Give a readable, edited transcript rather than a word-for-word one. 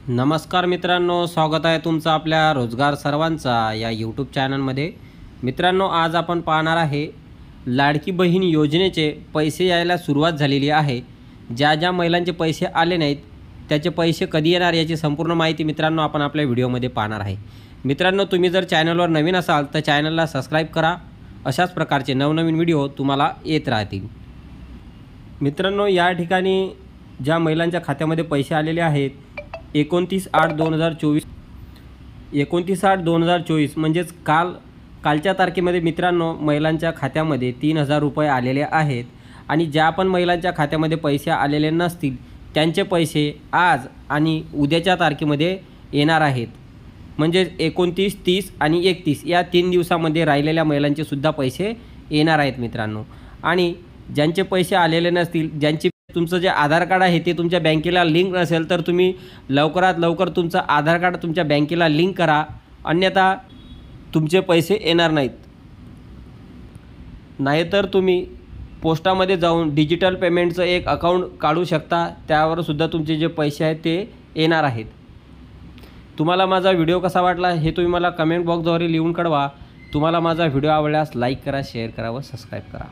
नमस्कार मित्रांनो, स्वागत आहे तुमचं आपल्या रोजगार सर्वांचा या यूट्यूब चॅनलमध्ये। मित्रांनो, आज आपण पाहणार आहे लाडकी बहीण योजनेचे पैसे यायला सुरुवात झालेली आहे। ज्या महिलांचे पैसे आले नाहीत त्याचे पैसे कधी येणार याची संपूर्ण माहिती मित्रांनो आपण आपल्या व्हिडिओमध्ये पाहणार आहे। मित्रांनो, तुम्ही जर चॅनलवर नवीन असाल तर चॅनलला सबस्क्राइब करा, अशाच प्रकारचे नवनवीन व्हिडिओ तुम्हाला येत राहतील। मित्रांनो, या ठिकाणी ज्या महिलांच्या खात्यामध्ये पैसे आलेले आहेत 29/8/2024 29/8/2024 म्हणजेच कालच्या तारखेमध्ये मित्रांनो महिलांच्या खात्यामध्ये 3000 रुपये आलेले आहेत। आणि ज्या पण महिलांच्या खात्यामध्ये पैसे आलेले नसतील त्यांचे पैसे आज आणि उद्याच्या तारखेमध्ये येणार आहेत। म्हणजे 29, 30 आणि 31 या 3 दिवसामध्ये राहिलेल्या महिलांचे सुद्धा पैसे येणार आहेत मित्रांनो। आणि ज्यांचे पैसे आलेले नसतील, ज्यांची तुमचं जे आधार कार्ड आहे ते तुमच्या बँकेला लिंक नसेल तर तुम्ही लवकरात लवकर तुमचं आधार कार्ड तुमच्या बँकेला लिंक करा, अन्यथा तुमचे पैसे येणार नाहीत। नाहीतर तुम्ही पोस्टामध्ये जाऊन डिजिटल पेमेंटचं एक अकाउंट काढू शकता, त्यावर सुद्धा तुमचे जे पैसे आहेत ते येणार आहेत। तुम्हाला माझा व्हिडिओ कसा वाटला हे तुम्ही मला कमेंट बॉक्सद्वारे लिहून कळवा। तुम्हाला माझा व्हिडिओ आवडल्यास लाईक करा, शेअर करा व सबस्क्राईब करा।